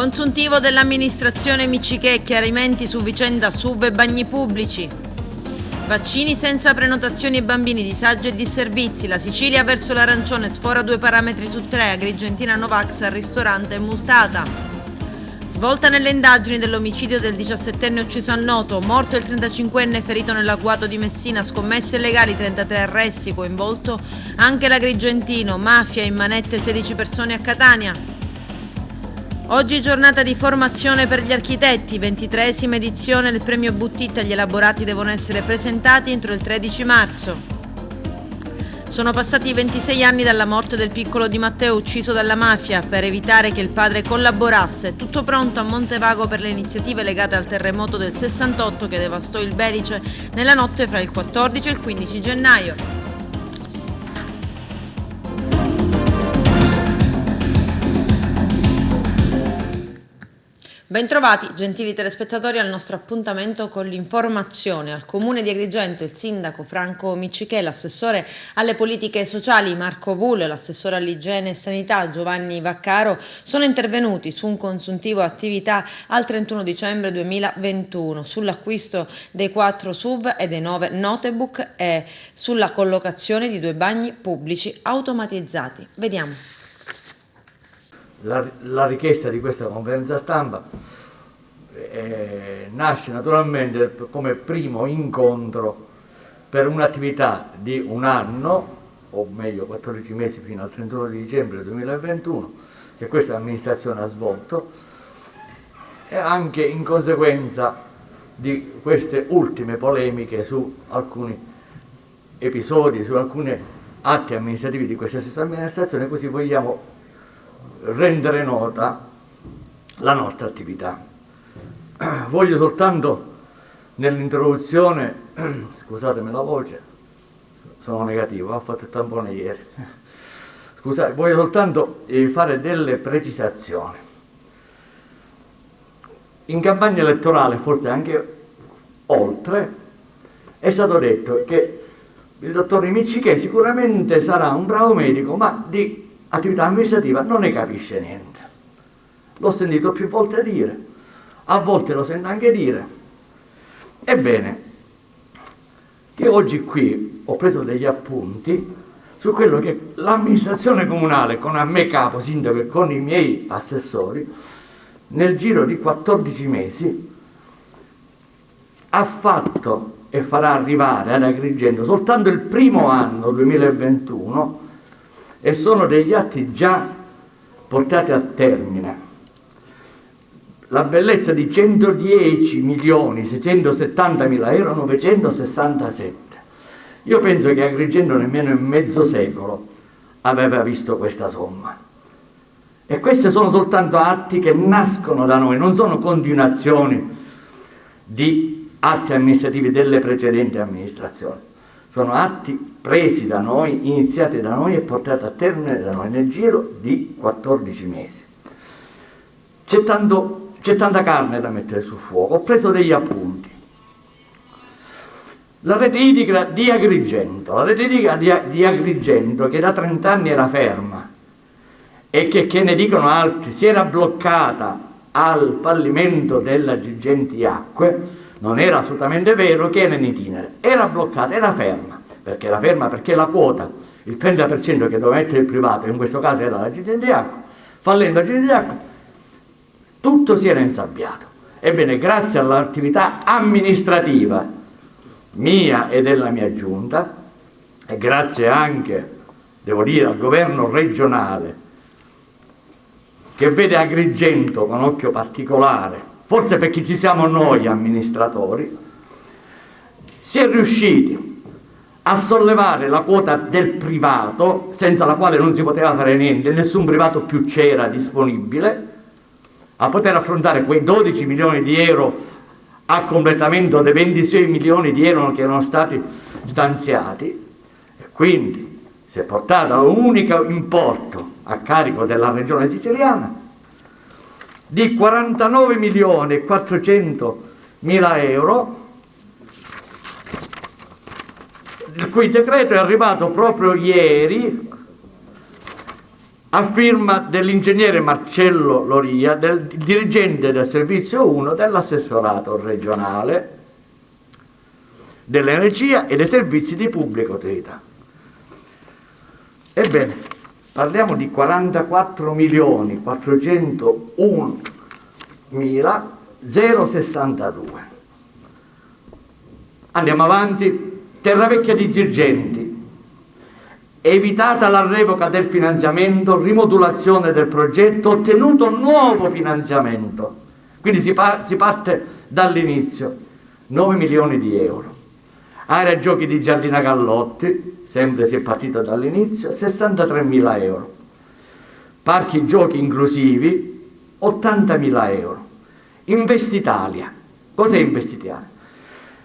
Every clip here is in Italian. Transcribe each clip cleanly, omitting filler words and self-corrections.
Consuntivo dell'amministrazione Miccichè, chiarimenti su vicenda SUV e bagni pubblici. Vaccini senza prenotazioni ai bambini, disagi e disservizi. La Sicilia verso l'arancione, sfora 2 parametri su 3. Agrigentina Novax al ristorante è multata. Svolta nelle indagini dell'omicidio del 17enne ucciso a Noto, morto il 35enne ferito nell'agguato di Messina, scommesse illegali, 33 arresti, coinvolto anche l'Agrigentino, mafia in manette 16 persone a Catania. Oggi giornata di formazione per gli architetti, 23esima edizione del premio Buttitta, gli elaborati devono essere presentati entro il 13 marzo. Sono passati 26 anni dalla morte del piccolo Di Matteo ucciso dalla mafia. Per evitare che il padre collaborasse, tutto pronto a Montevago per le iniziative legate al terremoto del 68 che devastò il Belice nella notte fra il 14 e il 15 gennaio. Bentrovati, gentili telespettatori, al nostro appuntamento con l'informazione. Al Comune di Agrigento il sindaco Franco Miccichè, l'assessore alle politiche sociali Marco Vullo e l'assessore all'igiene e sanità Giovanni Vaccaro sono intervenuti su un consuntivo attività al 31 dicembre 2021 sull'acquisto dei 4 SUV e dei 9 notebook e sulla collocazione di 2 bagni pubblici automatizzati. Vediamo. La richiesta di questa conferenza stampa nasce naturalmente come primo incontro per un'attività di un anno, o meglio 14 mesi fino al 31 dicembre 2021, che questa amministrazione ha svolto, e anche in conseguenza di queste ultime polemiche su alcuni episodi, su alcuni atti amministrativi di questa stessa amministrazione, così vogliamo rendere nota la nostra attività. Voglio soltanto nell'introduzione, scusatemi la voce, sono negativo, ho fatto il tampone ieri, scusate, voglio soltanto fare delle precisazioni. In campagna elettorale, forse anche oltre, è stato detto che il dottor Miccichè sicuramente sarà un bravo medico, ma di attività amministrativa non ne capisce niente. L'ho sentito più volte dire, a volte lo sento anche dire. Ebbene, io oggi qui ho preso degli appunti su quello che l'amministrazione comunale, con a me capo, sindaco e con i miei assessori, nel giro di 14 mesi ha fatto e farà arrivare ad Agrigento soltanto il primo anno 2021, e sono degli atti già portati a termine. La bellezza di 110.670.000 euro 967. Io penso che Agrigento nemmeno in mezzo secolo aveva visto questa somma. E questi sono soltanto atti che nascono da noi, non sono continuazioni di atti amministrativi delle precedenti amministrazioni. Sono atti presi da noi, iniziati da noi e portati a termine da noi nel giro di 14 mesi. C'è tanta carne da mettere sul fuoco. Ho preso degli appunti. La rete idrica di Agrigento, che da 30 anni era ferma e che ne dicono altri, si era bloccata al fallimento della Girgenti Acque. Non era assolutamente vero che era in itinere, era bloccata, era ferma. Perché era ferma? Perché la quota, il 30% che doveva mettere il privato, in questo caso era la Girgenti Acque, fallendo la Girgenti Acque, tutto si era insabbiato. Ebbene, grazie all'attività amministrativa mia e della mia giunta, e grazie anche, devo dire, al governo regionale, che vede Agrigento con occhio particolare, forse perché ci siamo noi amministratori, si è riusciti a sollevare la quota del privato, senza la quale non si poteva fare niente, nessun privato più c'era disponibile, a poter affrontare quei 12 milioni di euro a completamento dei 26 milioni di euro che erano stati stanziati, e quindi si è portato a un unico importo a carico della regione siciliana di 49 milioni e 400 mila euro, il cui decreto è arrivato proprio ieri a firma dell'ingegnere Marcello Loria, del dirigente del servizio 1 dell'assessorato regionale dell'energia e dei servizi di pubblica utilità. Ebbene, parliamo di 44.401.062. Andiamo avanti. Terravecchia di Girgenti. Evitata la revoca del finanziamento, rimodulazione del progetto, ottenuto nuovo finanziamento. Quindi si parte dall'inizio. 9 milioni di euro. Area giochi di Giardina Gallotti, sempre si è partito dall'inizio, 63.000 euro. Parchi giochi inclusivi, 80.000 euro. Investitalia. Cos'è Investitalia?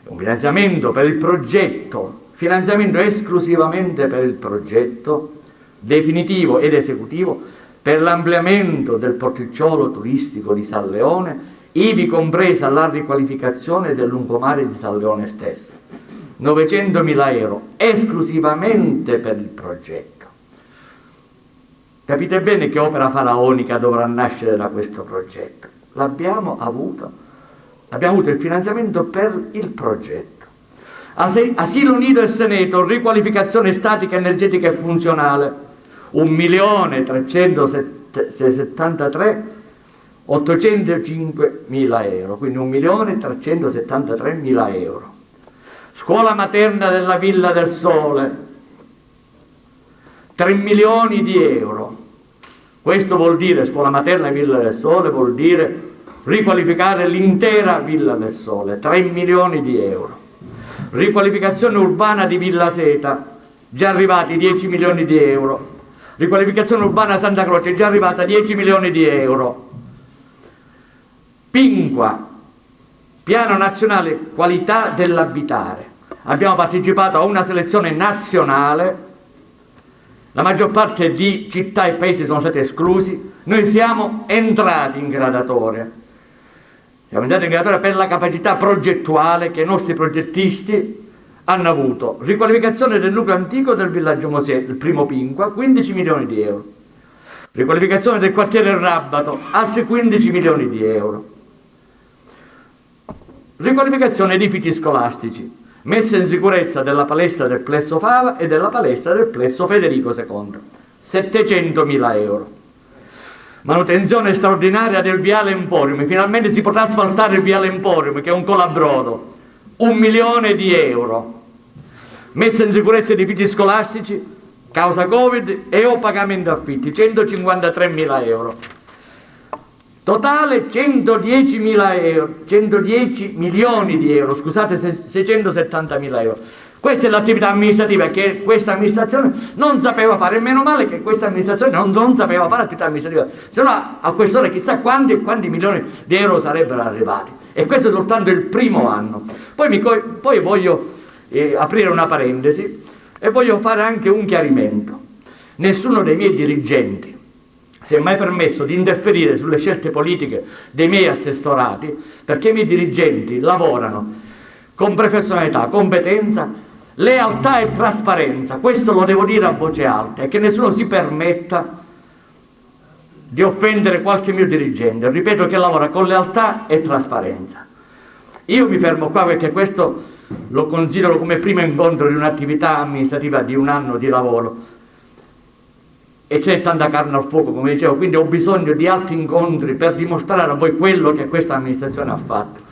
Un finanziamento per il progetto, finanziamento esclusivamente per il progetto definitivo ed esecutivo per l'ampliamento del porticciolo turistico di San Leone, ivi compresa la riqualificazione del lungomare di San Leone stesso. 900.000 euro esclusivamente per il progetto. Capite bene che opera faraonica dovrà nascere da questo progetto. Abbiamo avuto il finanziamento per il progetto. Asilo Nido e Seneto, riqualificazione statica, energetica e funzionale, 1.373.805.000 euro, quindi 1.373.000 euro. Scuola materna della Villa del Sole, 3 milioni di euro. Questo vuol dire, scuola materna Villa del Sole, vuol dire riqualificare l'intera Villa del Sole, 3 milioni di euro. Riqualificazione urbana di Villa Seta, già arrivati 10 milioni di euro. Riqualificazione urbana Santa Croce, già arrivata 10 milioni di euro. Pinqua, Piano Nazionale Qualità dell'Abitare. Abbiamo partecipato a una selezione nazionale, la maggior parte di città e paesi sono stati esclusi, noi siamo entrati in graduatoria. Siamo entrati in graduatoria per la capacità progettuale che i nostri progettisti hanno avuto. Riqualificazione del nucleo antico del villaggio Mosè, il primo Pinqua, 15 milioni di euro. Riqualificazione del quartiere Rabato, altri 15 milioni di euro. Riqualificazione edifici scolastici, messa in sicurezza della palestra del Plesso Fava e della palestra del Plesso Federico II, 700.000 euro. Manutenzione straordinaria del viale Emporium, finalmente si potrà asfaltare il viale Emporium, che è un colabrodo, 1 milione di euro. Messa in sicurezza edifici scolastici, causa Covid e o pagamento affitti, 153.000 euro. Totale 110.000 euro, 110 milioni di euro, scusate, 670.000 euro. Questa è l'attività amministrativa che questa amministrazione non sapeva fare, e meno male che questa amministrazione non sapeva fare attività amministrativa, se no a quest'ora chissà quanti milioni di euro sarebbero arrivati. E questo è soltanto il primo anno. Poi voglio aprire una parentesi e voglio fare anche un chiarimento. Nessuno dei miei dirigenti si è mai permesso di interferire sulle scelte politiche dei miei assessorati, perché i miei dirigenti lavorano con professionalità, competenza, lealtà e trasparenza. Questo lo devo dire a voce alta, e che nessuno si permetta di offendere qualche mio dirigente. Ripeto che lavora con lealtà e trasparenza. Io mi fermo qua perché questo lo considero come primo incontro di un'attività amministrativa di un anno di lavoro. E c'è tanta carne al fuoco, come dicevo, quindi ho bisogno di altri incontri per dimostrare a voi quello che questa amministrazione ha fatto.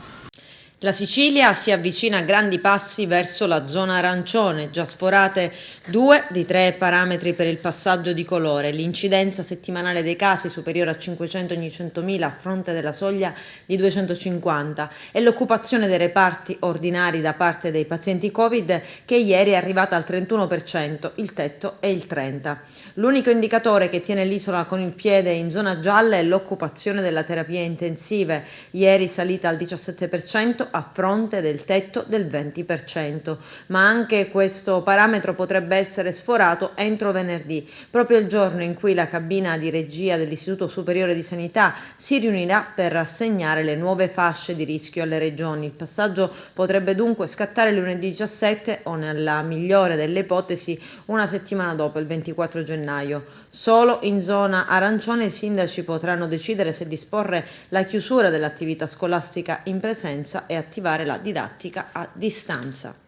La Sicilia si avvicina a grandi passi verso la zona arancione, già sforate 2 dei 3 parametri per il passaggio di colore, l'incidenza settimanale dei casi superiore a 500 ogni 100.000 a fronte della soglia di 250 e l'occupazione dei reparti ordinari da parte dei pazienti Covid che ieri è arrivata al 31%, il tetto è il 30%. L'unico indicatore che tiene l'isola con il piede in zona gialla è l'occupazione della terapia intensive, ieri salita al 17%, a fronte del tetto del 20%, ma anche questo parametro potrebbe essere sforato entro venerdì, proprio il giorno in cui la cabina di regia dell'Istituto Superiore di Sanità si riunirà per assegnare le nuove fasce di rischio alle regioni. Il passaggio potrebbe dunque scattare lunedì 17 o, nella migliore delle ipotesi, una settimana dopo, il 24 gennaio. Solo in zona arancione i sindaci potranno decidere se disporre la chiusura dell'attività scolastica in presenza e attivare la didattica a distanza.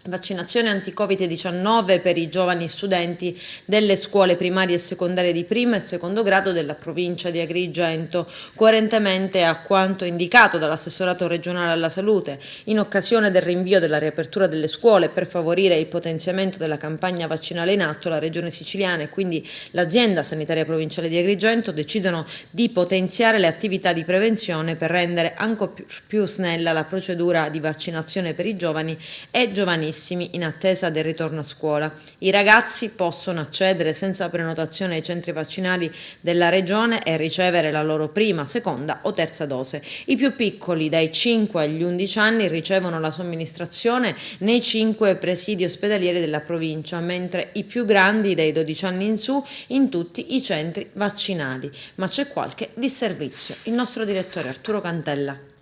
Vaccinazione anti-Covid-19 per i giovani studenti delle scuole primarie e secondarie di primo e secondo grado della provincia di Agrigento, coerentemente a quanto indicato dall'assessorato regionale alla salute, in occasione del rinvio della riapertura delle scuole per favorire il potenziamento della campagna vaccinale in atto. La regione siciliana e quindi l'azienda sanitaria provinciale di Agrigento decidono di potenziare le attività di prevenzione per rendere ancora più snella la procedura di vaccinazione per i giovani e giovanissimi in attesa del ritorno a scuola. I ragazzi possono accedere senza prenotazione ai centri vaccinali della regione e ricevere la loro prima, seconda o terza dose. I più piccoli, dai 5 agli 11 anni, ricevono la somministrazione nei 5 presidi ospedalieri della provincia, mentre i più grandi, dai 12 anni in su, in tutti i centri vaccinali. Ma c'è qualche disservizio. Il nostro direttore Arturo Cantella.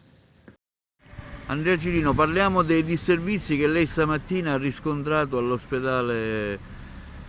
Andrea Cirino, parliamo dei disservizi che lei stamattina ha riscontrato all'ospedale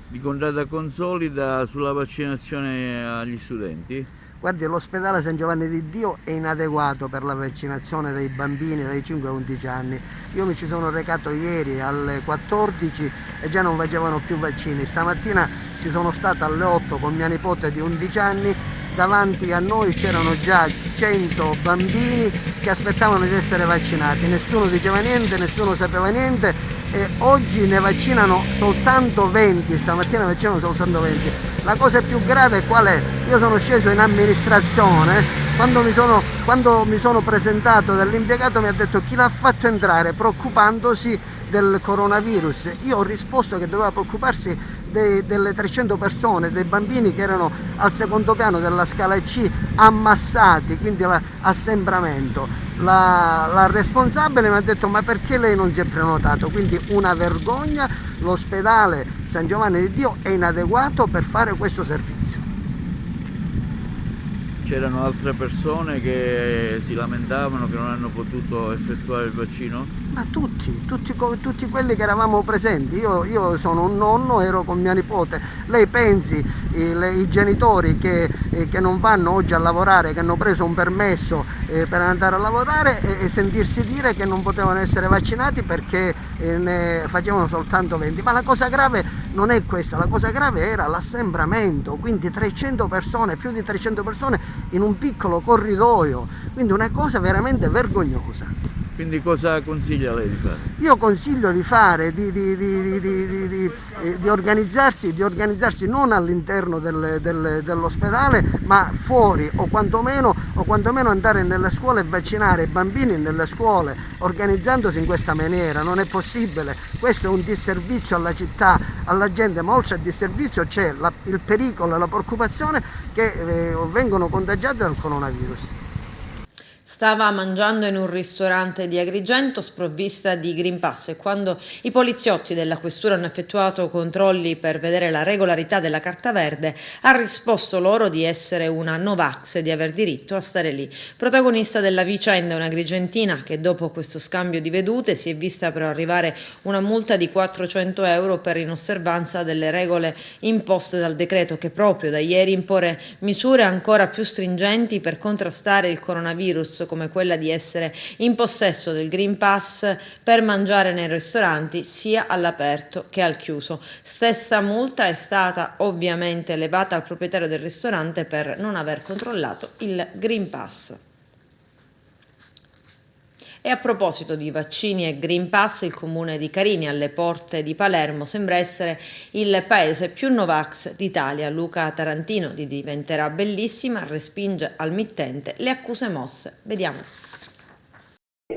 di Contrada Consolida sulla vaccinazione agli studenti. Guardi, l'ospedale San Giovanni di Dio è inadeguato per la vaccinazione dei bambini dai 5 a 11 anni. Io mi ci sono recato ieri alle 14 e già non facevano più vaccini. Stamattina ci sono stata alle 8 con mia nipote di 11 anni. Davanti a noi c'erano già 100 bambini che aspettavano di essere vaccinati. Nessuno diceva niente, nessuno sapeva niente e oggi ne vaccinano soltanto 20, stamattina vaccinano soltanto 20. La cosa più grave qual è? Io sono sceso in amministrazione, quando mi sono presentato dall'impiegato mi ha detto chi l'ha fatto entrare preoccupandosi del coronavirus. Io ho risposto che doveva preoccuparsi delle 300 persone, dei bambini che erano al secondo piano della scala C ammassati, quindi l'assembramento. La responsabile mi ha detto ma perché lei non si è prenotato? Quindi una vergogna, l'ospedale San Giovanni di Dio è inadeguato per fare questo servizio. C'erano altre persone che si lamentavano che non hanno potuto effettuare il vaccino? Ma tutti quelli che eravamo presenti, io sono un nonno, ero con mia nipote, lei pensi i genitori che non vanno oggi a lavorare, che hanno preso un permesso per andare a lavorare e sentirsi dire che non potevano essere vaccinati perché ne facevano soltanto 20, ma la cosa grave non è questa, la cosa grave era l'assembramento, quindi 300 persone, più di 300 persone in un piccolo corridoio, quindi una cosa veramente vergognosa. Quindi cosa consiglia lei di fare? Io consiglio di fare, di organizzarsi non all'interno dell'ospedale, ma fuori o quantomeno andare nelle scuole e vaccinare i bambini nelle scuole, organizzandosi in questa maniera. Non è possibile, questo è un disservizio alla città, alla gente, ma oltre al disservizio c'è il pericolo e la preoccupazione che vengono contagiati dal coronavirus. Stava mangiando in un ristorante di Agrigento sprovvista di Green Pass e quando i poliziotti della questura hanno effettuato controlli per vedere la regolarità della carta verde, ha risposto loro di essere una Novax e di aver diritto a stare lì. Protagonista della vicenda è un'agrigentina che dopo questo scambio di vedute si è vista però arrivare una multa di 400 euro per inosservanza delle regole imposte dal decreto che proprio da ieri impone misure ancora più stringenti per contrastare il coronavirus, come quella di essere in possesso del Green Pass per mangiare nei ristoranti sia all'aperto che al chiuso. Stessa multa è stata ovviamente elevata al proprietario del ristorante per non aver controllato il Green Pass. E a proposito di vaccini e Green Pass, il comune di Carini, alle porte di Palermo, sembra essere il paese più Novax d'Italia. Luca Tarantino di Diventerà Bellissima respinge al mittente le accuse mosse. Vediamo.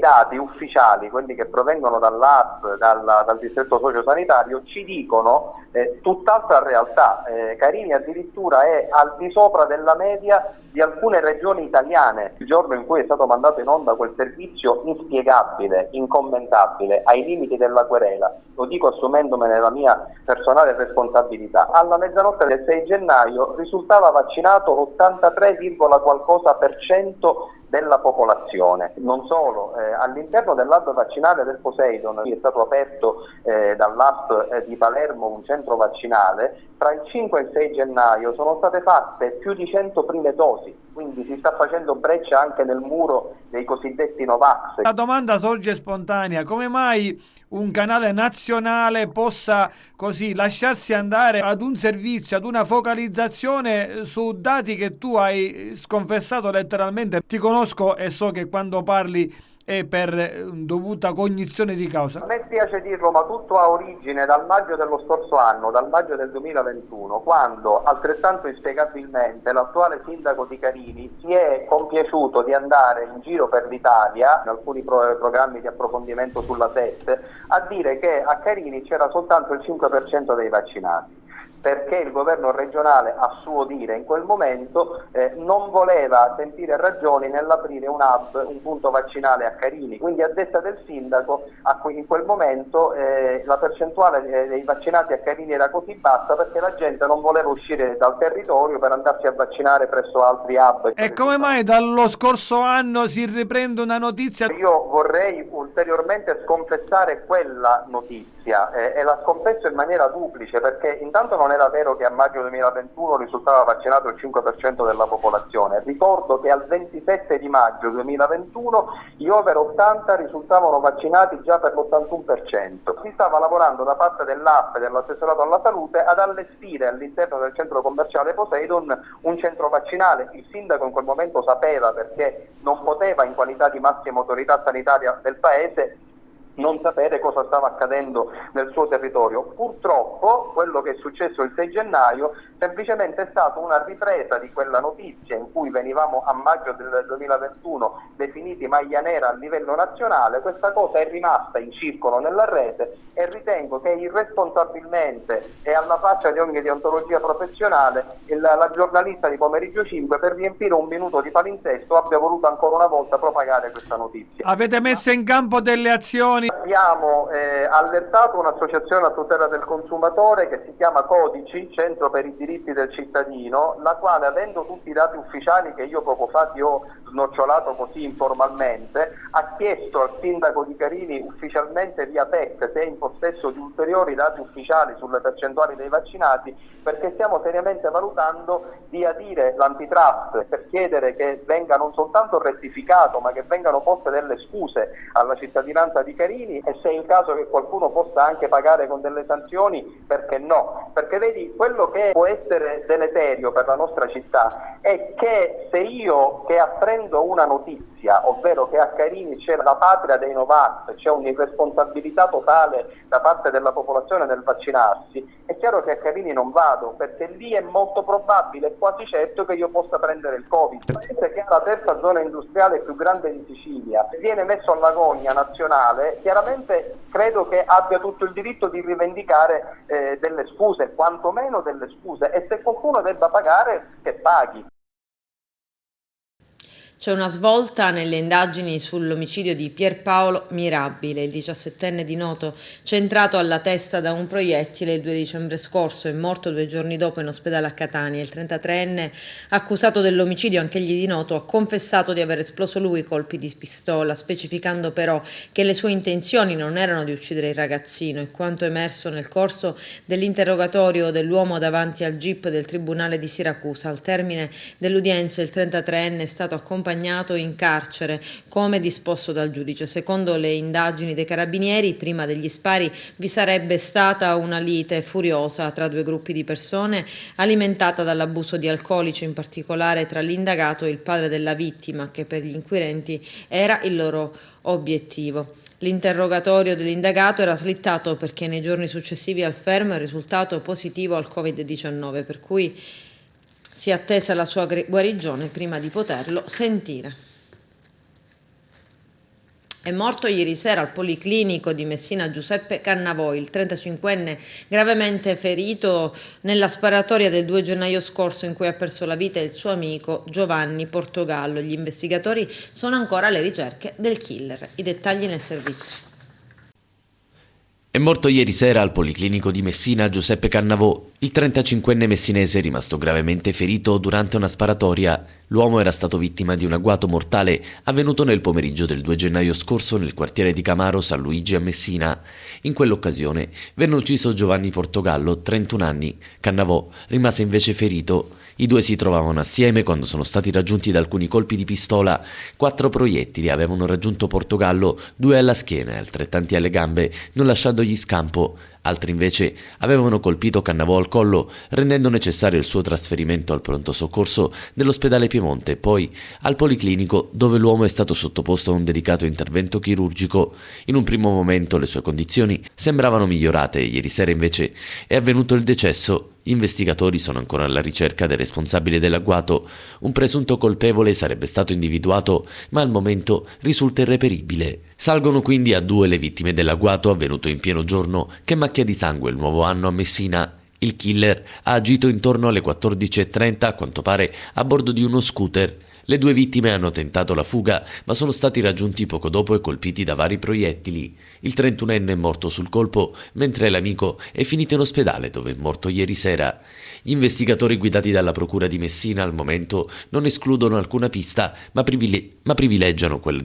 dati ufficiali, quelli che provengono dall'ASP, dal distretto sociosanitario, ci dicono tutt'altra realtà. Carini addirittura è al di sopra della media di alcune regioni italiane. Il giorno in cui è stato mandato in onda quel servizio inspiegabile, incommentabile, ai limiti della querela, lo dico assumendomene la mia personale responsabilità, alla mezzanotte del 6 gennaio risultava vaccinato l'83, qualcosa per cento della popolazione. Non solo, all'interno dell'hub vaccinale del Poseidon è stato aperto dall'ASP di Palermo un centro vaccinale. Tra il 5 e il 6 gennaio sono state fatte più di 100 prime dosi, quindi si sta facendo breccia anche nel muro dei cosiddetti Novax. La domanda sorge spontanea: come mai un canale nazionale possa così lasciarsi andare ad un servizio, ad una focalizzazione su dati che tu hai sconfessato letteralmente? Ti conosco e so che quando parli è per dovuta cognizione di causa. A me spiace dirlo, ma tutto ha origine dal maggio dello scorso anno, dal maggio del 2021, quando altrettanto inspiegabilmente l'attuale sindaco di Carini si è compiaciuto di andare in giro per l'Italia, in alcuni programmi di approfondimento sulla 7, a dire che a Carini c'era soltanto il 5% dei vaccinati, perché il governo regionale, a suo dire in quel momento, non voleva sentire ragioni nell'aprire un hub, un punto vaccinale a Carini. Quindi, a detta del sindaco, in quel momento la percentuale dei vaccinati a Carini era così bassa perché la gente non voleva uscire dal territorio per andarsi a vaccinare presso altri hub. E come mai dallo scorso anno si riprende una notizia? Io vorrei ulteriormente sconfessare quella notizia e la sconfesso in maniera duplice, perché intanto non era vero che a maggio 2021 risultava vaccinato il 5% della popolazione. Ricordo che al 27 di maggio 2021 gli over 80 risultavano vaccinati già per l'81%. Si stava lavorando da parte dell'AP e dell'assessorato alla salute ad allestire all'interno del centro commerciale Poseidon un centro vaccinale. Il sindaco in quel momento sapeva, perché non poteva, in qualità di massima autorità sanitaria del paese, non sapere cosa stava accadendo nel suo territorio. Purtroppo quello che è successo il 6 gennaio semplicemente è stata una ripresa di quella notizia in cui venivamo a maggio del 2021 definiti maglia nera a livello nazionale. Questa cosa è rimasta in circolo nella rete e ritengo che irresponsabilmente e alla faccia di ogni deontologia professionale la giornalista di Pomeriggio 5, per riempire un minuto di palinsesto, abbia voluto ancora una volta propagare questa notizia. Avete messo in campo delle azioni? Abbiamo allertato un'associazione a tutela del consumatore che si chiama Codici, Centro per i diritti del cittadino, la quale, avendo tutti i dati ufficiali che io poco fa ti ho snocciolato così informalmente, ha chiesto al sindaco di Carini ufficialmente via PEC se è in possesso di ulteriori dati ufficiali sulle percentuali dei vaccinati, perché stiamo seriamente valutando di adire l'antitrust per chiedere che venga non soltanto rettificato, ma che vengano poste delle scuse alla cittadinanza di Carini, e se è il caso che qualcuno possa anche pagare con delle sanzioni, perché no? Perché vedi, quello che può essere deleterio per la nostra città è che se io che apprendo una notizia, ovvero che a Carini c'è la patria dei Novax, c'è un'irresponsabilità totale da parte della popolazione nel vaccinarsi, è chiaro che a Carini non vado, perché lì è molto probabile, quasi certo, che io possa prendere il Covid. Il paese che ha la terza zona industriale più grande di Sicilia viene messo all'agonia nazionale, chiaramente credo che abbia tutto il diritto di rivendicare delle scuse, quantomeno delle scuse, e se qualcuno debba pagare, che paghi. C'è una svolta nelle indagini sull'omicidio di Pierpaolo Mirabile, il 17enne di Noto, centrato alla testa da un proiettile il 2 dicembre scorso, è morto 2 giorni dopo in ospedale a Catania. Il 33enne, accusato dell'omicidio anch'egli di Noto, ha confessato di aver esploso lui colpi di pistola, specificando però che le sue intenzioni non erano di uccidere il ragazzino, e quanto emerso nel corso dell'interrogatorio dell'uomo davanti al GIP del Tribunale di Siracusa. Al termine dell'udienza il 33enne è stato accompagnato in carcere come disposto dal giudice. Secondo le indagini dei carabinieri, prima degli spari vi sarebbe stata una lite furiosa tra due gruppi di persone, alimentata dall'abuso di alcolici, in particolare tra l'indagato e il padre della vittima, che per gli inquirenti era il loro obiettivo. L'interrogatorio dell'indagato era slittato perché nei giorni successivi al fermo è risultato positivo al Covid-19, per cui si è attesa la sua guarigione prima di poterlo sentire. È morto ieri sera al Policlinico di Messina Giuseppe Cannavò, il 35enne gravemente ferito nella sparatoria del 2 gennaio scorso in cui ha perso la vita il suo amico Giovanni Portogallo. Gli investigatori sono ancora alle ricerche del killer. I dettagli nel servizio. È morto ieri sera al Policlinico di Messina Giuseppe Cannavò, il 35enne messinese rimasto gravemente ferito durante una sparatoria. L'uomo era stato vittima di un agguato mortale avvenuto nel pomeriggio del 2 gennaio scorso nel quartiere di Camaro San Luigi a Messina. In quell'occasione venne ucciso Giovanni Portogallo, 31 anni. Cannavò rimase invece ferito. I due si trovavano assieme quando sono stati raggiunti da alcuni colpi di pistola. 4 proiettili avevano raggiunto Portogallo, 2 alla schiena e altrettanti alle gambe, non lasciandogli scampo. Altri invece avevano colpito Cannavò al collo, rendendo necessario il suo trasferimento al pronto soccorso dell'ospedale Piemonte, poi al Policlinico, dove l'uomo è stato sottoposto a un delicato intervento chirurgico. In un primo momento le sue condizioni sembravano migliorate, ieri sera invece è avvenuto il decesso. Gli investigatori sono ancora alla ricerca del responsabile dell'agguato. Un presunto colpevole sarebbe stato individuato, ma al momento risulta irreperibile. Salgono quindi a 2 le vittime dell'agguato avvenuto in pieno giorno. Che macchia di sangue il nuovo anno a Messina. Il killer ha agito intorno alle 14:30, a quanto pare a bordo di uno scooter. Le 2 vittime hanno tentato la fuga, ma sono stati raggiunti poco dopo e colpiti da vari proiettili. Il 31enne è morto sul colpo, mentre l'amico è finito in ospedale, dove è morto ieri sera. Gli investigatori guidati dalla Procura di Messina al momento non escludono alcuna pista, ma privilegiano quella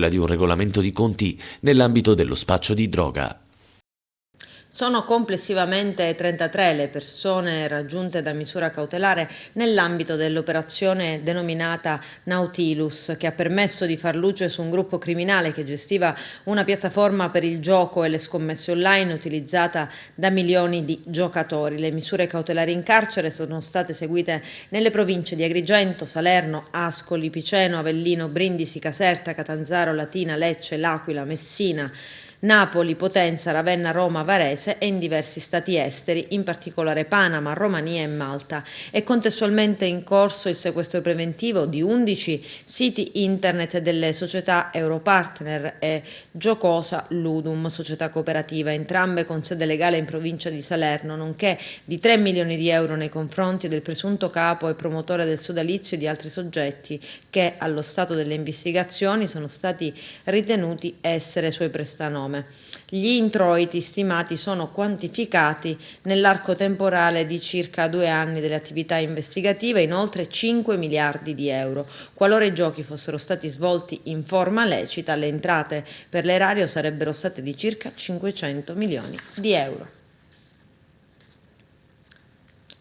di un regolamento di conti nell'ambito dello spaccio di droga. Sono complessivamente 33 le persone raggiunte da misura cautelare nell'ambito dell'operazione denominata Nautilus, che ha permesso di far luce su un gruppo criminale che gestiva una piattaforma per il gioco e le scommesse online utilizzata da milioni di giocatori. Le misure cautelari in carcere sono state eseguite nelle province di Agrigento, Salerno, Ascoli, Piceno, Avellino, Brindisi, Caserta, Catanzaro, Latina, Lecce, L'Aquila, Messina, Napoli, Potenza, Ravenna, Roma, Varese e in diversi stati esteri, in particolare Panama, Romania e Malta. È contestualmente in corso il sequestro preventivo di 11 siti internet delle società Europartner e Giocosa Ludum, società cooperativa, entrambe con sede legale in provincia di Salerno, nonché di 3 milioni di euro nei confronti del presunto capo e promotore del sodalizio e di altri soggetti che, allo stato delle investigazioni, sono stati ritenuti essere suoi prestanome. Gli introiti stimati sono quantificati nell'arco temporale di circa 2 anni delle attività investigative in oltre 5 miliardi di euro. Qualora i giochi fossero stati svolti in forma lecita, le entrate per l'erario sarebbero state di circa 500 milioni di euro.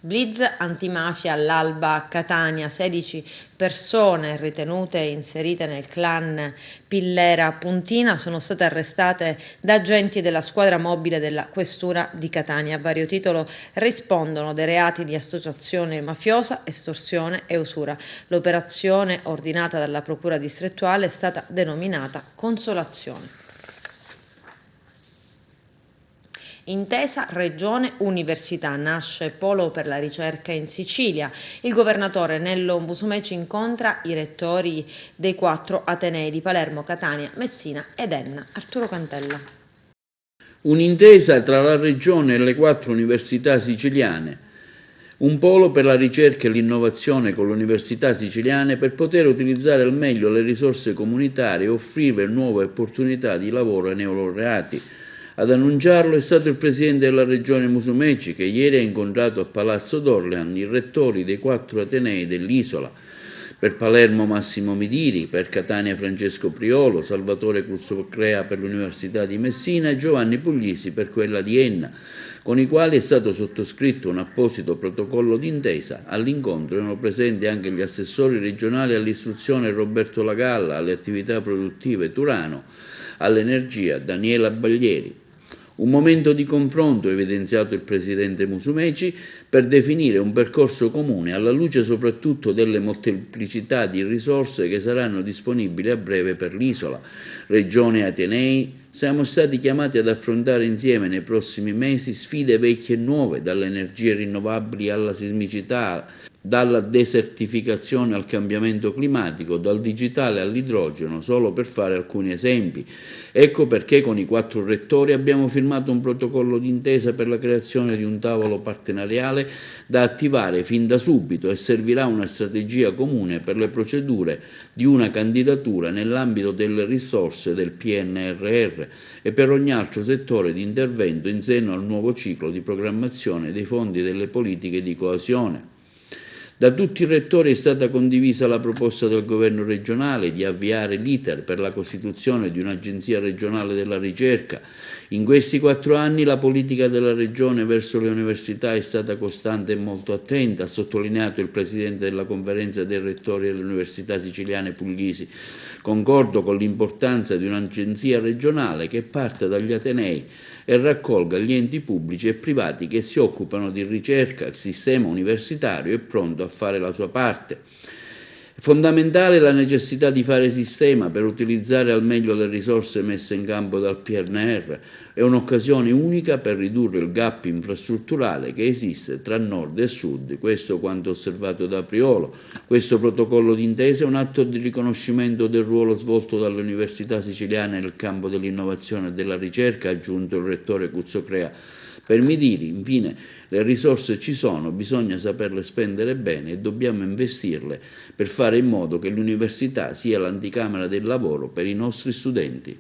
Blitz antimafia all'alba a Catania, 16 persone ritenute inserite nel clan Pillera Puntina sono state arrestate da agenti della squadra mobile della Questura di Catania. A vario titolo rispondono dei reati di associazione mafiosa, estorsione e usura. L'operazione ordinata dalla Procura distrettuale è stata denominata Consolazione. Intesa Regione Università, nasce polo per la ricerca in Sicilia. Il governatore Nello Musumeci incontra i rettori dei 4 atenei di Palermo, Catania, Messina ed Enna. Arturo Cantella. Un'intesa tra la Regione e le 4 università siciliane, un polo per la ricerca e l'innovazione con le università siciliane per poter utilizzare al meglio le risorse comunitarie e offrire nuove opportunità di lavoro ai neolaureati. Ad annunciarlo è stato il presidente della regione Musumeci, che ieri ha incontrato a Palazzo d'Orlean i rettori dei 4 atenei dell'isola, per Palermo Massimo Midiri, per Catania Francesco Priolo, Salvatore Cuzzocrea per l'Università di Messina e Giovanni Puglisi per quella di Enna, con i quali è stato sottoscritto un apposito protocollo d'intesa. All'incontro erano presenti anche gli assessori regionali all'istruzione Roberto Lagalla, alle attività produttive Turano, all'energia Daniela Baglieri. Un momento di confronto, evidenziato il presidente Musumeci, per definire un percorso comune alla luce soprattutto delle molteplicità di risorse che saranno disponibili a breve per l'isola. Regione e atenei, siamo stati chiamati ad affrontare insieme nei prossimi mesi sfide vecchie e nuove, dalle energie rinnovabili alla sismicità, dalla desertificazione al cambiamento climatico, dal digitale all'idrogeno, solo per fare alcuni esempi. Ecco perché con i 4 rettori abbiamo firmato un protocollo d'intesa per la creazione di un tavolo partenariale da attivare fin da subito e servirà una strategia comune per le procedure di una candidatura nell'ambito delle risorse del PNRR e per ogni altro settore di intervento in seno al nuovo ciclo di programmazione dei fondi delle politiche di coesione. Da tutti i rettori è stata condivisa la proposta del governo regionale di avviare l'iter per la costituzione di un'agenzia regionale della ricerca. In questi 4 anni la politica della regione verso le università è stata costante e molto attenta, ha sottolineato il presidente della conferenza dei rettori delle università siciliane Puglisi. Concordo con l'importanza di un'agenzia regionale che parta dagli atenei e raccolga gli enti pubblici e privati che si occupano di ricerca. Il sistema universitario è pronto a fare la sua parte. È fondamentale la necessità di fare sistema per utilizzare al meglio le risorse messe in campo dal PNR. È un'occasione unica per ridurre il gap infrastrutturale che esiste tra nord e sud, questo quanto osservato da Priolo. Questo protocollo d'intesa è un atto di riconoscimento del ruolo svolto dalle università siciliane nel campo dell'innovazione e della ricerca, ha aggiunto il rettore Cuzzocrea. Per Midiri, infine, le risorse ci sono, bisogna saperle spendere bene e dobbiamo investirle per fare in modo che l'università sia l'anticamera del lavoro per i nostri studenti.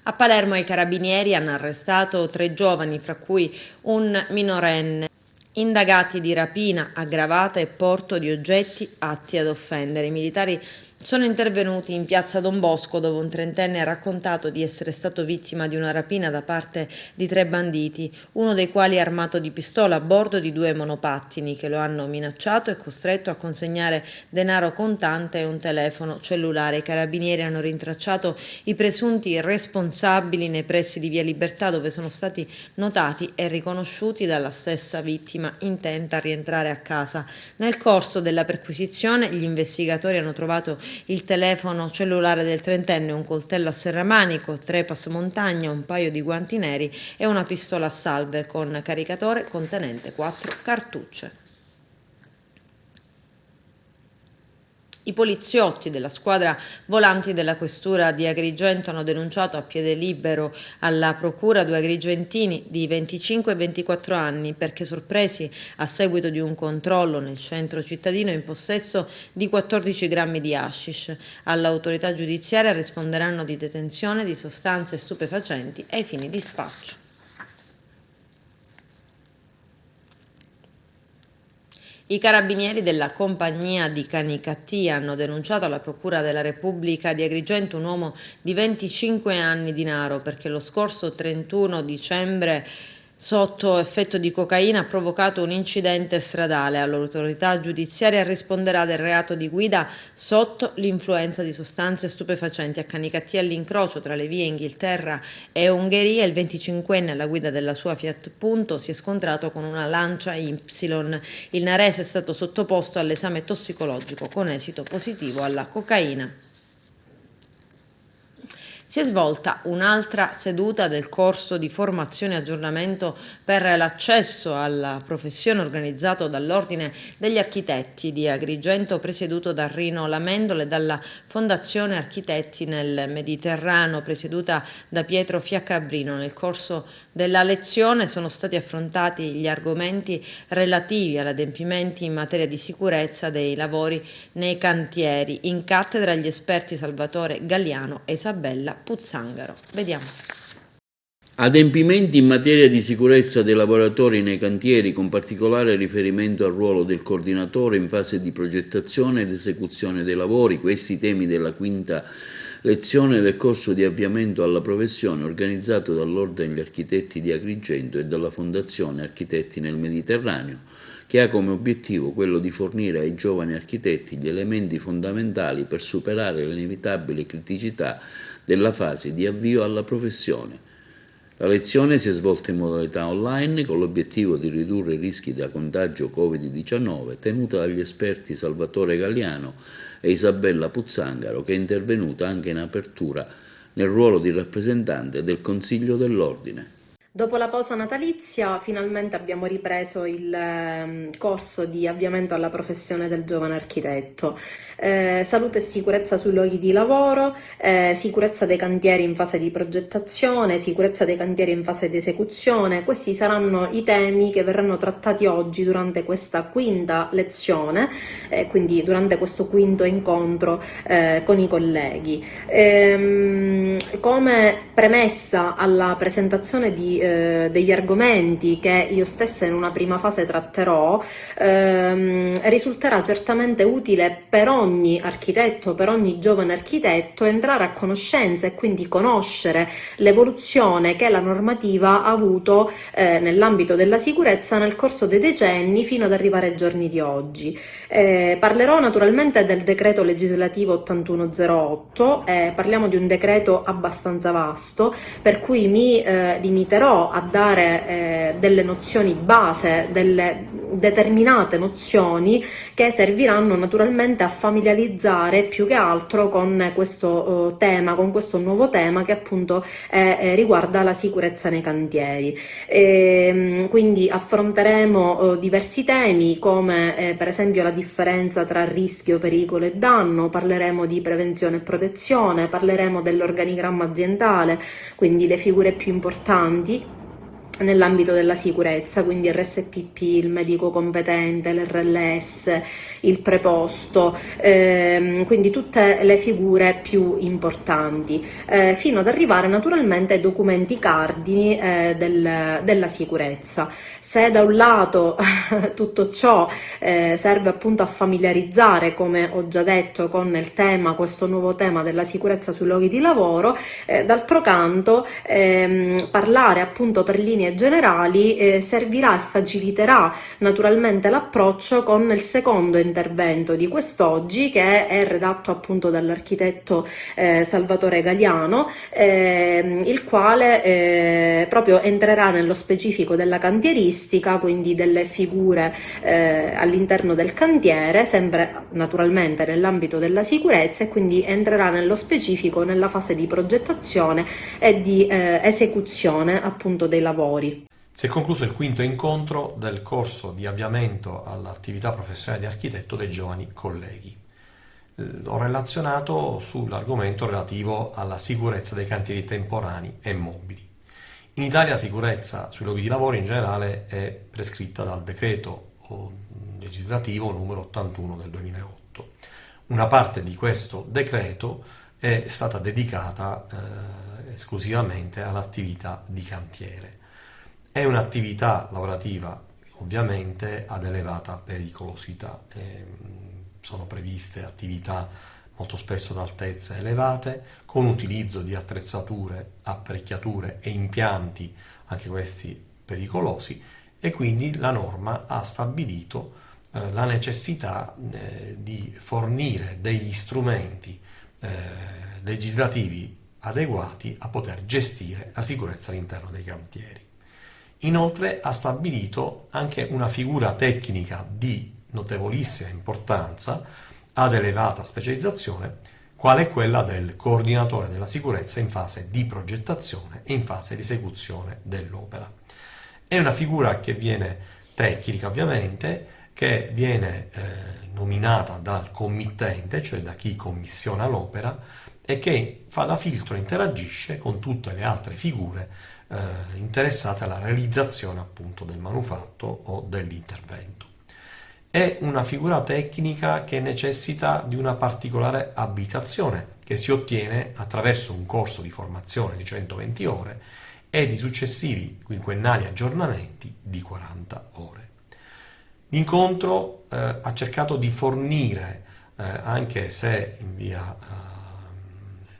A Palermo i carabinieri hanno arrestato 3 giovani, fra cui un minorenne, indagati di rapina aggravata e porto di oggetti atti ad offendere. I militari sono intervenuti in piazza Don Bosco, dove un trentenne ha raccontato di essere stato vittima di una rapina da parte di 3 banditi, uno dei quali armato di pistola a bordo di 2 monopattini che lo hanno minacciato e costretto a consegnare denaro contante e un telefono cellulare. I carabinieri hanno rintracciato i presunti responsabili nei pressi di Via Libertà, dove sono stati notati e riconosciuti dalla stessa vittima intenta a rientrare a casa. Nel corso della perquisizione gli investigatori hanno trovato il telefono cellulare del trentenne, un coltello a serramanico, 3 passamontagna, un paio di guanti neri e una pistola a salve con caricatore contenente 4 cartucce. I poliziotti della squadra volanti della questura di Agrigento hanno denunciato a piede libero alla procura 2 agrigentini di 25 e 24 anni perché sorpresi a seguito di un controllo nel centro cittadino in possesso di 14 grammi di hashish. All'autorità giudiziaria risponderanno di detenzione di sostanze stupefacenti ai fini di spaccio. I carabinieri della compagnia di Canicattì hanno denunciato alla Procura della Repubblica di Agrigento un uomo di 25 anni di Naro perché lo scorso 31 dicembre sotto effetto di cocaina ha provocato un incidente stradale. L'autorità giudiziaria risponderà del reato di guida sotto l'influenza di sostanze stupefacenti. A Canicattì, all'incrocio tra le vie Inghilterra e Ungheria, il 25enne alla guida della sua Fiat Punto si è scontrato con una Lancia Y. Il narese è stato sottoposto all'esame tossicologico con esito positivo alla cocaina. Si è svolta un'altra seduta del corso di formazione e aggiornamento per l'accesso alla professione organizzato dall'Ordine degli Architetti di Agrigento, presieduto da Rino Lamendola, e dalla Fondazione Architetti nel Mediterraneo, presieduta da Pietro Fiaccabrino. Nel corso della lezione sono stati affrontati gli argomenti relativi agli adempimenti in materia di sicurezza dei lavori nei cantieri. In cattedra gli esperti Salvatore Galliano e Isabella Puzzangaro. Vediamo. Adempimenti in materia di sicurezza dei lavoratori nei cantieri, con particolare riferimento al ruolo del coordinatore in fase di progettazione ed esecuzione dei lavori. Questi temi della quinta lezione del corso di avviamento alla professione organizzato dall'Ordine degli Architetti di Agrigento e dalla Fondazione Architetti nel Mediterraneo, che ha come obiettivo quello di fornire ai giovani architetti gli elementi fondamentali per superare le inevitabili criticità della fase di avvio alla professione. La lezione si è svolta in modalità online con l'obiettivo di ridurre i rischi da contagio Covid-19, tenuta dagli esperti Salvatore Galliano e Isabella Puzzangaro, che è intervenuta anche in apertura nel ruolo di rappresentante del Consiglio dell'Ordine. Dopo la pausa natalizia, finalmente abbiamo ripreso il corso di avviamento alla professione del giovane architetto. Salute e sicurezza sui luoghi di lavoro, sicurezza dei cantieri in fase di progettazione, sicurezza dei cantieri in fase di esecuzione. Questi saranno i temi che verranno trattati oggi durante questa quinta lezione, quindi durante questo quinto incontro con i colleghi. Come premessa alla presentazione degli argomenti che io stessa in una prima fase tratterò, risulterà certamente utile per ogni architetto, per ogni giovane architetto, entrare a conoscenza e quindi conoscere l'evoluzione che la normativa ha avuto nell'ambito della sicurezza nel corso dei decenni fino ad arrivare ai giorni di oggi. Parlerò naturalmente del decreto legislativo 8108, parliamo di un decreto abbastanza vasto, per cui mi limiterò a dare delle nozioni base, delle determinate nozioni che serviranno naturalmente a familiarizzare più che altro con questo tema, con questo nuovo tema che appunto riguarda la sicurezza nei cantieri. Quindi affronteremo diversi temi come per esempio la differenza tra rischio, pericolo e danno, parleremo di prevenzione e protezione, parleremo dell'organigramma aziendale, quindi le figure più importanti nell'ambito della sicurezza, quindi RSPP, il medico competente, l'RLS, il preposto, quindi tutte le figure più importanti, fino ad arrivare naturalmente ai documenti cardini della sicurezza. Se da un lato tutto ciò serve appunto a familiarizzare, come ho già detto, con il tema, questo nuovo tema della sicurezza sui luoghi di lavoro, d'altro canto parlare appunto per linee generali servirà e faciliterà naturalmente l'approccio con il secondo intervento di quest'oggi, che è redatto appunto dall'architetto Salvatore Galiano, il quale proprio entrerà nello specifico della cantieristica, quindi delle figure all'interno del cantiere, sempre naturalmente nell'ambito della sicurezza, e quindi entrerà nello specifico nella fase di progettazione e di esecuzione appunto dei lavori. Si è concluso il quinto incontro del corso di avviamento all'attività professionale di architetto dei giovani colleghi. Ho relazionato sull'argomento relativo alla sicurezza dei cantieri temporanei e mobili. In Italia la sicurezza sui luoghi di lavoro in generale è prescritta dal decreto legislativo numero 81 del 2008. Una parte di questo decreto è stata dedicata esclusivamente all'attività di cantiere. È un'attività lavorativa ovviamente ad elevata pericolosità, sono previste attività molto spesso ad altezze elevate, con utilizzo di attrezzature, apparecchiature e impianti, anche questi pericolosi, e quindi la norma ha stabilito la necessità di fornire degli strumenti legislativi adeguati a poter gestire la sicurezza all'interno dei cantieri. Inoltre ha stabilito anche una figura tecnica di notevolissima importanza ad elevata specializzazione, quale è quella del coordinatore della sicurezza in fase di progettazione e in fase di esecuzione dell'opera. È una figura che viene tecnica ovviamente, che viene nominata dal committente, cioè da chi commissiona l'opera, e che fa da filtro e interagisce con tutte le altre figure interessate alla realizzazione appunto del manufatto o dell'intervento. È una figura tecnica che necessita di una particolare abilitazione che si ottiene attraverso un corso di formazione di 120 ore e di successivi quinquennali aggiornamenti di 40 ore. L'incontro ha cercato di fornire, anche se in via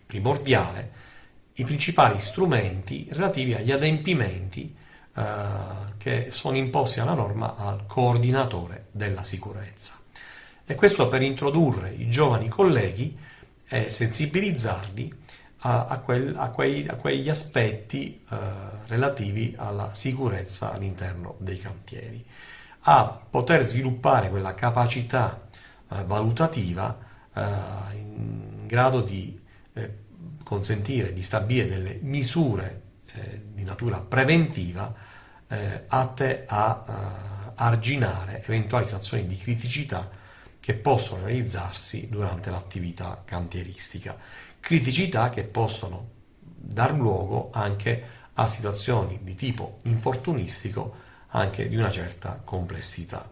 primordiale, i principali strumenti relativi agli adempimenti che sono imposti alla norma al coordinatore della sicurezza. E questo per introdurre i giovani colleghi e sensibilizzarli a quegli aspetti relativi alla sicurezza all'interno dei cantieri, a poter sviluppare quella capacità valutativa in grado di consentire di stabilire delle misure di natura preventiva atte a arginare eventuali situazioni di criticità che possono realizzarsi durante l'attività cantieristica. Criticità che possono dar luogo anche a situazioni di tipo infortunistico, anche di una certa complessità.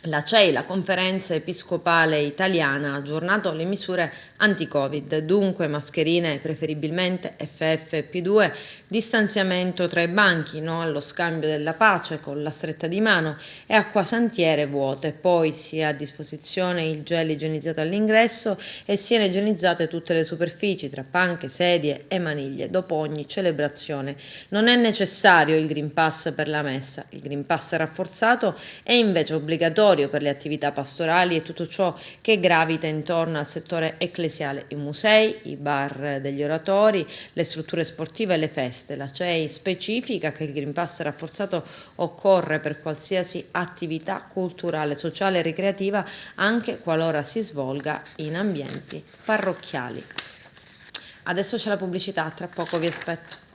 La CEI, la Conferenza Episcopale Italiana, ha aggiornato le misure anti-Covid, dunque mascherine preferibilmente FFP2, distanziamento tra i banchi, no allo scambio della pace con la stretta di mano e acquasantiere vuote, poi si è a disposizione il gel igienizzato all'ingresso e siano igienizzate tutte le superfici tra panche, sedie e maniglie dopo ogni celebrazione. Non è necessario il Green Pass per la messa, il Green Pass rafforzato è invece obbligatorio per le attività pastorali e tutto ciò che gravita intorno al settore ecclesiale, i musei, i bar degli oratori, le strutture sportive e le feste. La CEI specifica che il Green Pass rafforzato occorre per qualsiasi attività culturale, sociale e ricreativa, anche qualora si svolga in ambienti parrocchiali. Adesso c'è la pubblicità, tra poco vi aspetto.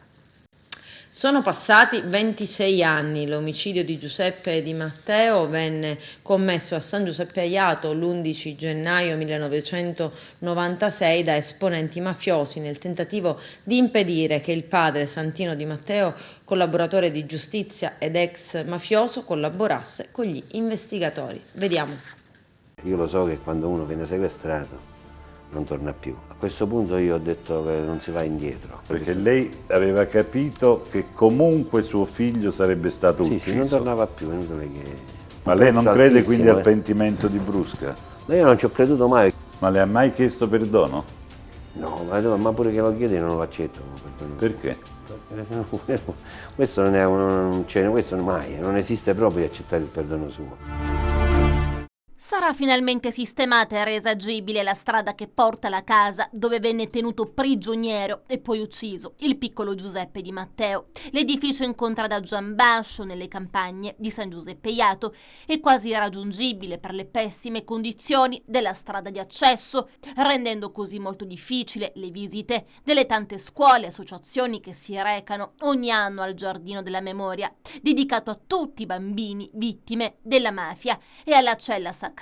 Sono passati 26 anni, l'omicidio di Giuseppe Di Matteo venne commesso a San Giuseppe Aiato l'11 gennaio 1996 da esponenti mafiosi nel tentativo di impedire che il padre Santino Di Matteo, collaboratore di giustizia ed ex mafioso, collaborasse con gli investigatori. Vediamo. Io lo so che quando uno viene sequestrato non torna più. A questo punto io ho detto che non si va indietro. Perché lei aveva capito che comunque suo figlio sarebbe stato ucciso. Sì, non tornava più, inutile che... Ma lei non crede quindi al pentimento di Brusca? Ma io non ci ho creduto mai. Ma le ha mai chiesto perdono? No, ma pure che lo chiede non lo accetto. Perché? Questo non è questo mai, non esiste proprio di accettare il perdono suo. Sarà finalmente sistemata e resa agibile la strada che porta alla casa dove venne tenuto prigioniero e poi ucciso il piccolo Giuseppe Di Matteo. L'edificio in contrada Giambascio, nelle campagne di San Giuseppe Aiato, è quasi irraggiungibile per le pessime condizioni della strada di accesso, rendendo così molto difficile le visite delle tante scuole e associazioni che si recano ogni anno al Giardino della Memoria, dedicato a tutti i bambini vittime della mafia, e alla cella sacrario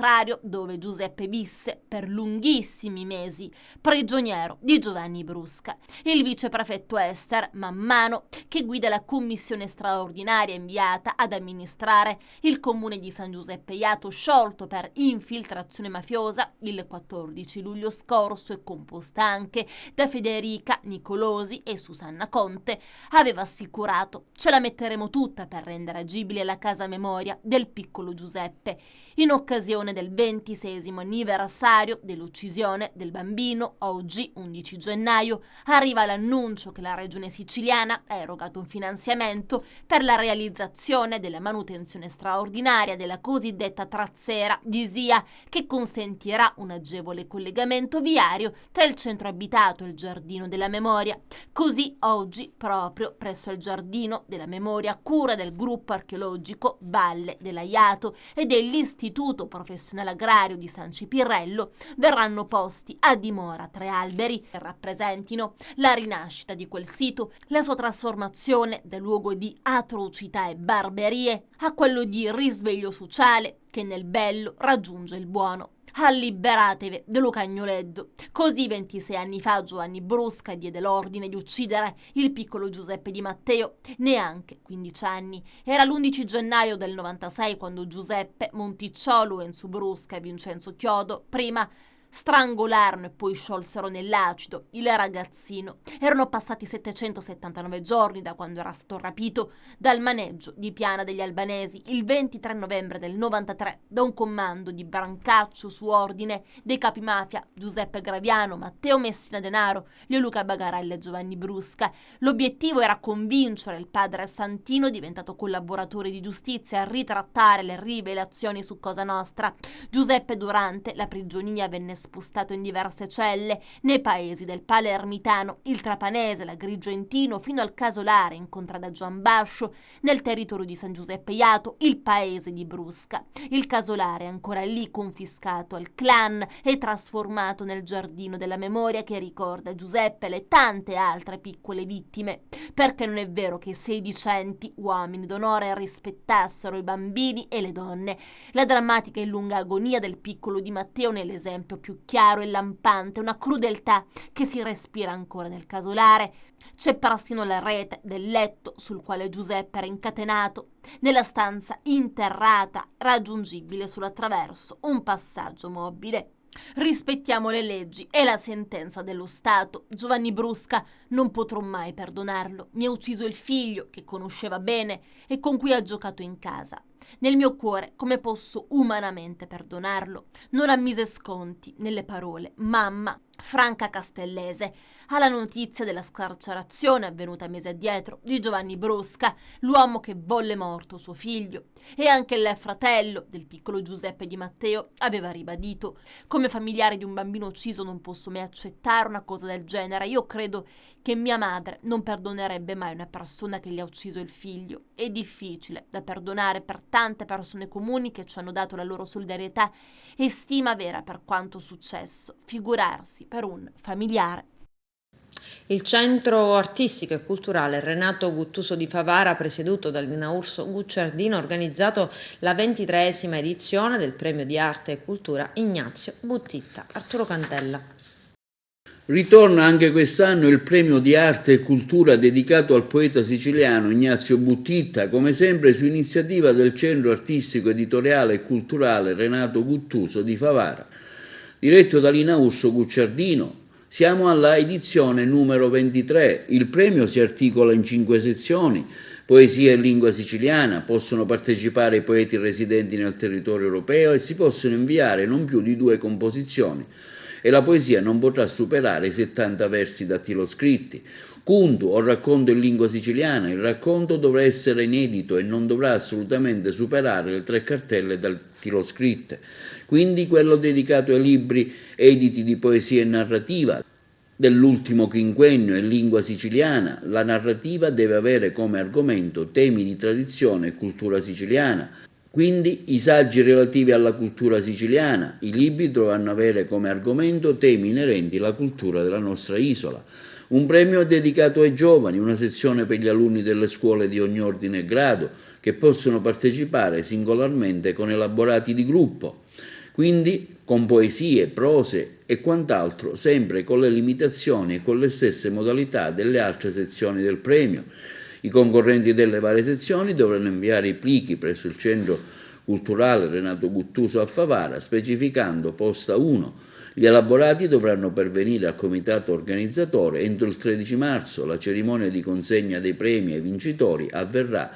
dove Giuseppe visse per lunghissimi mesi, prigioniero di Giovanni Brusca. Il viceprefetto Ester, man mano che guida la commissione straordinaria inviata ad amministrare il comune di San Giuseppe Aiato, sciolto per infiltrazione mafiosa il 14 luglio scorso e composta anche da Federica Nicolosi e Susanna Conte, aveva assicurato: ce la metteremo tutta per rendere agibile la casa memoria del piccolo Giuseppe, in occasione del 26° anniversario dell'uccisione del bambino. Oggi, 11 gennaio, arriva l'annuncio che la Regione Siciliana ha erogato un finanziamento per la realizzazione della manutenzione straordinaria della cosiddetta trazzera di Isia, che consentirà un agevole collegamento viario tra il centro abitato e il Giardino della Memoria. Così oggi, proprio presso il Giardino della Memoria, cura del gruppo archeologico Valle dell'Aiato e dell'Istituto Professionale Agrario di San Cipirrello, verranno posti a dimora 3 alberi che rappresentino la rinascita di quel sito, la sua trasformazione da luogo di atrocità e barbarie a quello di risveglio sociale che nel bello raggiunge il buono. Alliberatevi dello cagnoleddo. Così 26 anni fa Giovanni Brusca diede l'ordine di uccidere il piccolo Giuseppe Di Matteo, neanche 15 anni. Era l'11 gennaio del 96 quando Giuseppe, Monticciolo, Enzo Brusca e Vincenzo Chiodo prima strangolarono e poi sciolsero nell'acido il ragazzino. Erano passati 779 giorni da quando era stato rapito dal maneggio di Piana degli Albanesi il 23 novembre del 93 da un comando di Brancaccio su ordine dei capi mafia Giuseppe Graviano, Matteo Messina Denaro, Leoluca Bagarella e Giovanni Brusca. L'obiettivo era convincere il padre Santino, diventato collaboratore di giustizia, a ritrattare le rivelazioni su Cosa Nostra. Giuseppe, durante la prigionia, venne spostato in diverse celle, nei paesi del Palermitano, il Trapanese, l'Agrigentino, fino al Casolare in contrada Giambascio, nel territorio di San Giuseppe Jato, il paese di Brusca. Il Casolare è ancora lì, confiscato al clan e trasformato nel giardino della memoria che ricorda Giuseppe e le tante altre piccole vittime. Perché non è vero che i sedicenti uomini d'onore rispettassero i bambini e le donne. La drammatica e lunga agonia del piccolo Di Matteo ne è l'esempio più chiaro e lampante, una crudeltà che si respira ancora nel Casolare. C'è persino la rete del letto sul quale Giuseppe era incatenato, nella stanza interrata, raggiungibile sull'attraverso un passaggio mobile. Rispettiamo le leggi e la sentenza dello Stato. Giovanni Brusca non potrò mai perdonarlo. Mi ha ucciso il figlio che conosceva bene e con cui ha giocato in casa. Nel mio cuore, come posso umanamente perdonarlo? Non ammise sconti nelle parole mamma Franca Castellese alla notizia della scarcerazione avvenuta mesi addietro di Giovanni Brusca, l'uomo che volle morto suo figlio. E anche il fratello del piccolo Giuseppe Di Matteo aveva ribadito: come familiare di un bambino ucciso non posso mai accettare una cosa del genere. Io credo che mia madre non perdonerebbe mai una persona che gli ha ucciso il figlio. È difficile da perdonare per tante persone comuni che ci hanno dato la loro solidarietà e stima vera per quanto successo, figurarsi per un familiare. Il centro artistico e culturale Renato Guttuso di Favara, presieduto da Lina Urso Gucciardino, ha organizzato la 23esima edizione del Premio di Arte e Cultura Ignazio Buttitta. Arturo Cantella. Ritorna anche quest'anno il Premio di Arte e Cultura dedicato al poeta siciliano Ignazio Buttitta, come sempre su iniziativa del Centro Artistico Editoriale e Culturale Renato Guttuso di Favara. Diretto da Lina Urso Gucciardino, siamo alla edizione numero 23. Il premio si articola in 5 sezioni. Poesia in lingua siciliana, possono partecipare i poeti residenti nel territorio europeo e si possono inviare non più di 2 composizioni. E la poesia non potrà superare i 70 versi dattiloscritti. Cuntu o racconto in lingua siciliana, il racconto dovrà essere inedito e non dovrà assolutamente superare le 3 cartelle dattiloscritte. Quindi quello dedicato ai libri editi di poesia e narrativa dell'ultimo quinquennio in lingua siciliana, la narrativa deve avere come argomento temi di tradizione e cultura siciliana. Quindi i saggi relativi alla cultura siciliana, i libri dovranno avere come argomento temi inerenti alla cultura della nostra isola. Un premio dedicato ai giovani, una sezione per gli alunni delle scuole di ogni ordine e grado, che possono partecipare singolarmente con elaborati di gruppo. Quindi con poesie, prose e quant'altro, sempre con le limitazioni e con le stesse modalità delle altre sezioni del premio. I concorrenti delle varie sezioni dovranno inviare i plichi presso il Centro Culturale Renato Guttuso a Favara, specificando posta 1. Gli elaborati dovranno pervenire al comitato organizzatore entro il 13 marzo. La cerimonia di consegna dei premi ai vincitori avverrà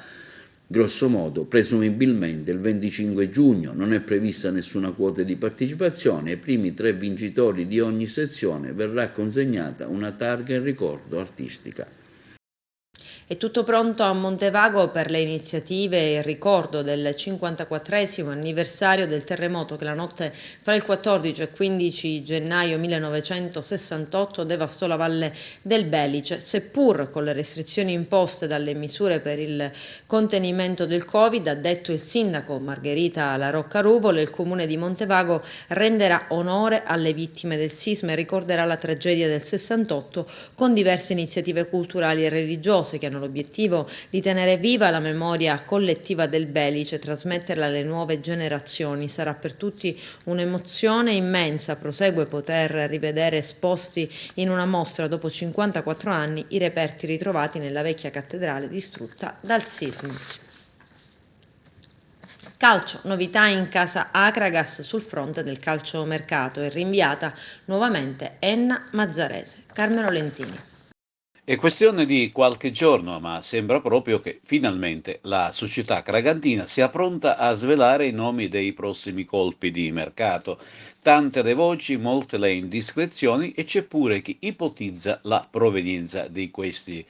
grosso modo, presumibilmente il 25 giugno. Non è prevista nessuna quota di partecipazione. Ai primi 3 vincitori di ogni sezione verrà consegnata una targa in ricordo artistica. È tutto pronto a Montevago per le iniziative e il ricordo del 54esimo anniversario del terremoto che la notte fra il 14 e il 15 gennaio 1968 devastò la valle del Belice. Seppur con le restrizioni imposte dalle misure per il contenimento del Covid, ha detto il sindaco Margherita La Rocca Ruvolo, il comune di Montevago renderà onore alle vittime del sisma e ricorderà la tragedia del 68 con diverse iniziative culturali e religiose che hanno l'obiettivo di tenere viva la memoria collettiva del Belice, trasmetterla alle nuove generazioni. Sarà per tutti un'emozione immensa, prosegue, poter rivedere esposti in una mostra dopo 54 anni i reperti ritrovati nella vecchia cattedrale distrutta dal sisma. Calcio, novità in casa Acragas sul fronte del calciomercato, è rinviata nuovamente Enna Mazzarese. Carmelo Lentini. È questione di qualche giorno, ma sembra proprio che finalmente la società cragantina sia pronta a svelare i nomi dei prossimi colpi di mercato. Tante le voci, molte le indiscrezioni e c'è pure chi ipotizza la provenienza di questi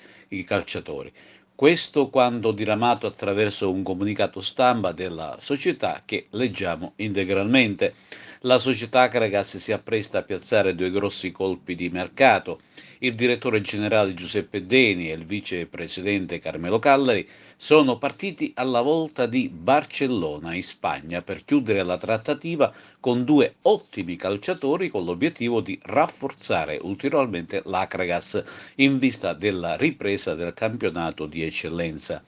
calciatori. Questo quando diramato attraverso un comunicato stampa della società che leggiamo integralmente. La società Cregas si appresta a piazzare 2 grossi colpi di mercato. Il direttore generale Giuseppe Deni e il vicepresidente Carmelo Cagliari sono partiti alla volta di Barcellona, in Spagna, per chiudere la trattativa con 2 ottimi calciatori con l'obiettivo di rafforzare ulteriormente l'Akragas in vista della ripresa del campionato di eccellenza.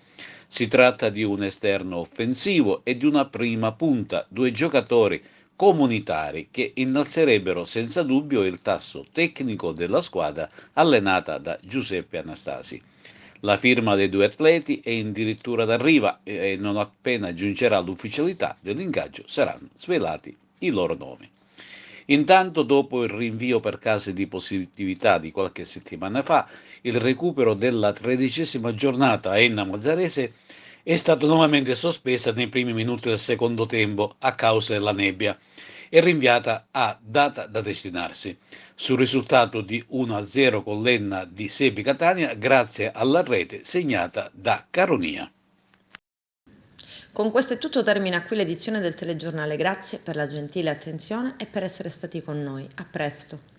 Si tratta di un esterno offensivo e di una prima punta, 2 giocatori comunitari che innalzerebbero senza dubbio il tasso tecnico della squadra allenata da Giuseppe Anastasi. La firma dei 2 atleti è addirittura d'arrivo e non appena giungerà l'ufficialità dell'ingaggio saranno svelati i loro nomi. Intanto, dopo il rinvio per casi di positività di qualche settimana fa, il recupero della 13ª giornata a Enna Mazzarese è stata nuovamente sospesa nei primi minuti del secondo tempo a causa della nebbia e rinviata a data da destinarsi. Sul risultato di 1-0 con l'Enna di Sebi Catania grazie alla rete segnata da Caronia. Con questo è tutto, termina qui l'edizione del telegiornale. Grazie per la gentile attenzione e per essere stati con noi. A presto.